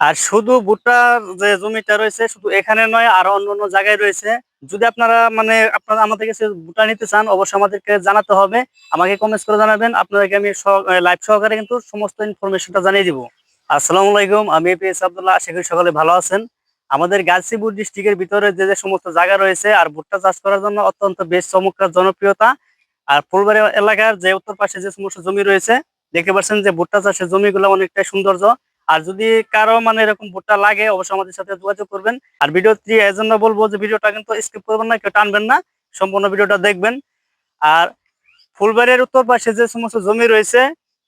আর শুধু ভুট্টার যে জমিটা রয়েছে শুধু এখানে নয়, আরো অন্য জায়গায় রয়েছে। যদি আপনারা মানে আপনারা আমাদের কাছে ভুট্টা নিতে চান, অবশ্যই আমাদেরকে জানাতে হবে। আমাকে কমেন্টস করে জানাবেন, আপনাদেরকে আমি লাইভ সহকারে কিন্তু সমস্ত ইনফরমেশনটা জানিয়ে দিব। আসসালামু আলাইকুম, আমি পিএস আব্দুল্লাহ। আশা করি সকলে ভালো আছেন। আমাদের গাজীপুর ডিস্ট্রিক্টের ভিতরে যে সমস্ত জায়গা রয়েছে আর ভুট্টা চাষ করার জন্য অত্যন্ত বেশ চমৎকার জনপ্রিয়তা। আর ফুলবাড়ি এলাকার যে উত্তর পাশে যে সমস্ত জমি রয়েছে, দেখতে পাচ্ছেন যে ভুট্টা চাষের জমিগুলো অনেকটাই সৌন্দর্য। আর যদি কারো মানে এরকম ভুট্টা লাগে, অবশ্যই আমাদের সাথে যোগাযোগ করবেন। আর ভিডিওটি এই জন্য বলবো যে ভিডিওটা কিন্তু স্কিপ করবেন না, কেউ টানবেন না, সম্পূর্ণ ভিডিওটা দেখবেন। আর ফুলবাড়ির উত্তর পাশে যে সমস্ত জমি রয়েছে,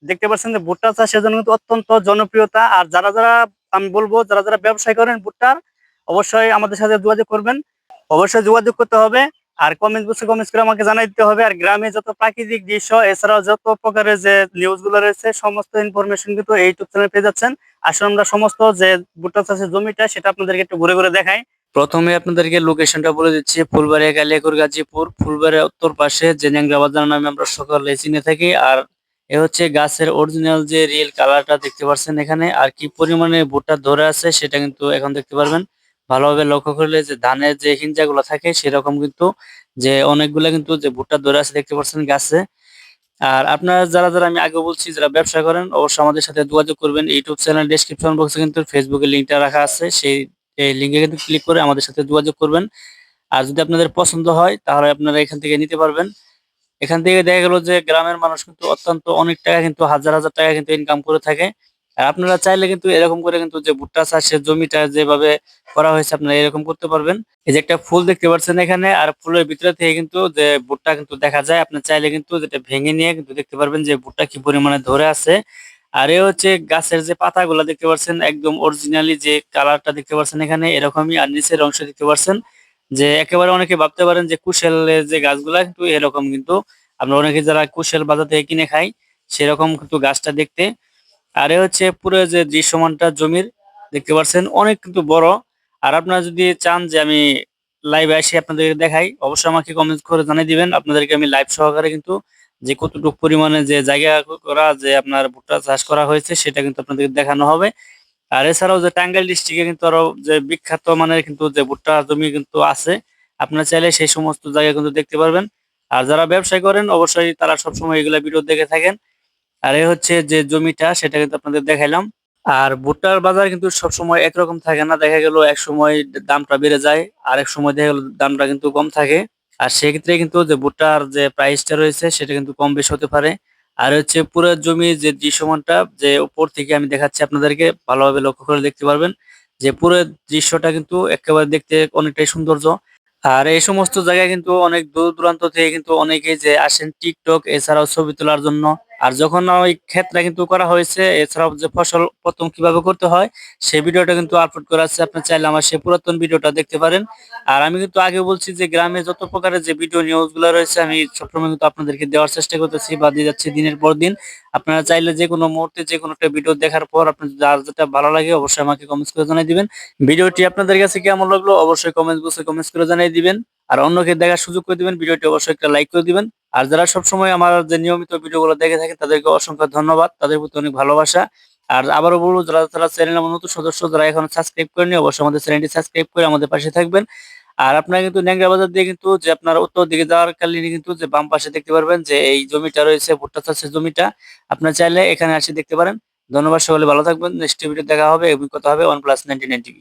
দেখতে পাচ্ছেন যে ভুট্টা চাষের জন্য কিন্তু অত্যন্ত জনপ্রিয়তা। আর যারা আমি বলবো যারা ব্যবসায় করেন ভুট্টার, অবশ্যই আমাদের সাথে যোগাযোগ করবেন। অবশ্যই যোগাযোগ করতে হবে। আর কমেন্টস করে আমাকে জানাই দিতে হবে। আর গ্রামে যত প্রাকৃতিক দৃশ্য এছাড়াও যত প্রকারের যে নিউজ গুলো রয়েছে, সমস্ত ইনফরমেশন কিন্তু এই ইউটিউব চ্যানেলে পেয়ে যাচ্ছেন। আসলে আমরা সমস্ত যে ভুট্টা চাষের জমিটা সেটা আপনাদেরকে একটু ঘুরে ঘুরে দেখাই। প্রথমে আপনাদেরকে লোকেশনটা বলে দিচ্ছি, ফুলবাড়িয়া কালিয়াকৈর গাজীপুর। ফুলবাড়িয়া উত্তর পাশে যে ন্যাংরা বাজার নামে আমরা সকলে চিনে থাকি। আর এ হচ্ছে গাছের অরিজিনাল যে রিয়েল কালারটা দেখতে পাচ্ছেন এখানে। আর কি পরিমাণে ভুট্টা ধরে আছে সেটা কিন্তু এখন দেখতে পারবেন। ভালোভাবে লক্ষ্য করলে যে ধানের যে হিঞ্জাগুলো থাকে সেরকম কিন্তু যে অনেকগুলা কিন্তু যে ভুট্টা ধরে আছে দেখতে পাচ্ছেন গাছে। আর আপনারা যারা আমি আগে বলছি যারা ব্যবসা করেন, অবশ্যই আমাদের সাথে যোগাযোগ করবেন। ইউটিউব চ্যানেল ডেসক্রিপশন বক্সে কিন্তু ফেসবুকের লিঙ্কটা রাখা আছে, সেই এই লিঙ্কে কিন্তু ক্লিক করে আমাদের সাথে যোগাযোগ করবেন। আর যদি আপনাদের পছন্দ হয় তাহলে আপনারা এখান থেকে নিতে পারবেন। এখান থেকে দেখা গেল যে গ্রামের মানুষ কিন্তু অত্যন্ত অনেক টাকা কিন্তু হাজার হাজার টাকা কিন্তু ইনকাম করে থাকে। আর আপনারা চাইলে কিন্তু এরকম করে কিন্তু যে ভুট্টা চাষের জমিটা যেভাবে করা হয়েছে আপনারা এরকম করতে পারবেন। এই যে একটা ফুল দেখতে পাচ্ছেন এখানে, আর ফুলের ভিতরে থেকে কিন্তু যে ভুট্টা কিন্তু দেখা যায়। আপনি চাইলে কিন্তু যেটা ভেঙে নিয়ে কিন্তু দেখতে পারবেন যে ভুট্টা কি পরিমাণে ধরে আছে। আর এ হচ্ছে গাছের যে পাতাগুলা দেখতে পাচ্ছেন, একদম অরিজিনালি যে কালারটা দেখতে পাচ্ছেন এখানে এরকমই। আর নিচের অংশ দেখতে পাচ্ছেন যে একেবারে অনেকে ভাবতে পারেন যে কুশেলের যে গাছগুলা কিন্তু এরকম কিন্তু আমরা অনেকে যারা কুশেল বাজার থেকে কিনে খাই সেরকম কিন্তু গাছটা দেখতে। আর এ হচ্ছে পুরো যে দৃশ্যমানটা জমির দেখতে পাচ্ছেন অনেক কিন্তু বড়। আর আপনারা যদি চান যে আমি লাইভে এসে আপনাদেরকে দেখাই, অবশ্যই আমাকে কমেন্ট করে জানিয়ে দিবেন। আপনাদেরকে আমি লাইভ সহকারে কিন্তু যে কতটুকু পরিমাণে যে জায়গা করা যে আপনার ভুট্টা চাষ করা হয়েছে সেটা কিন্তু আপনাদেরকে দেখানো হবে। আর এছাড়াও যে টাঙ্গাইল ডিস্ট্রিক্টে কিন্তু আরো যে বিখ্যাত মানের কিন্তু যে ভুট্টা জমি কিন্তু আছে, আপনারা চাইলে সেই সমস্ত জায়গা কিন্তু দেখতে পারবেন। আর যারা ব্যবসা করেন অবশ্যই তারা সবসময় এগুলা ভিডিও দেখে থাকেন। আর এ হচ্ছে যে জমিটা সেটা কিন্তু আপনাদের দেখাইলাম। আর ভুট্টার বাজার কিন্তু সবসময় একরকম থাকে না, দেখা গেল এক সময় দামটা বেড়ে যায়, আর এক সময় দেখা গেল দামটা কিন্তু কম থাকে। আর সেক্ষেত্রে কিন্তু যে ভুট্টার যে প্রাইসটা রয়েছে সেটা কিন্তু কম বেশি হতে পারে। আর হচ্ছে পুরো জমির যে দৃশ্যমানটা যে উপর থেকে আমি দেখাচ্ছি আপনাদেরকে, ভালোভাবে লক্ষ্য করে দেখতে পারবেন যে পুরো দৃশ্যটা কিন্তু একেবারে দেখতে অনেকটাই সৌন্দর্য। আর এই সমস্ত জায়গায় কিন্তু অনেক দূর দূরান্ত থেকে কিন্তু অনেকেই যে আসেন টিকটক এছাড়াও ছবি তোলার জন্য। আর যখন ওই ক্ষেতটা কিন্তু করা হয়েছে এছাড়াও যে ফসল প্রথম কিভাবে করতে হয় সেই ভিডিওটা কিন্তু আপলোড করা আছে, আপনি চাইলে আমার সেই পুরাতন ভিডিওটা দেখতে পারেন। আর আমি কিন্তু আগে বলছি যে গ্রামে যত প্রকারের যে ভিডিও নিউজ গুলো রয়েছে আমি সবসময় কিন্তু আপনাদেরকে দেওয়ার চেষ্টা করতেছি বা দিয়ে যাচ্ছি দিনের পর দিন। আপনারা চাইলে যে কোনো মুহূর্তে যে কোনো একটা ভিডিও দেখার পর আপনার যার যেটা ভালো লাগে অবশ্যই আমাকে কমেন্টস করে জানিয়ে দিবেন। ভিডিওটি আপনাদের কাছে কেমন লাগলো অবশ্যই কমেন্ট বক্সে কমেন্টস করে জানিয়ে দিবেন। আর অন্যকে দেখার সুযোগ করে দিবেন, ভিডিওটি অবশ্যই একটা লাইক করে দিবেন। আর যারা সবসময় আমার যে নিয়মিত ভিডিওগুলো দেখে থাকে তাদেরকে অসংখ্য ধন্যবাদ, তাদের প্রতি অনেক ভালোবাসা। আর আবারও বলবো যারা যারা চ্যানেল আমার নতুন সদস্য যারা এখন সাবস্ক্রাইব করেনি অবশ্যই আমাদের চ্যানেলটি সাবস্ক্রাইব করে আমাদের পাশে থাকবেন। আর আপনারা কিন্তু ন্যাংরা বাজার দিয়ে কিন্তু যে আপনার উত্তর দিকে যাওয়ার কালীন কিন্তু যে বাম পাশে দেখতে পারবেন যে এই জমিটা রয়েছে ভুট্টা চাষের জমিটা, আপনারা চাইলে এখানে এসে দেখতে পারেন। ধন্যবাদ, সকলে ভালো থাকবেন। নেক্সট ভিডিও দেখা হবে এবং কথা হবে OnePlus 99 TV।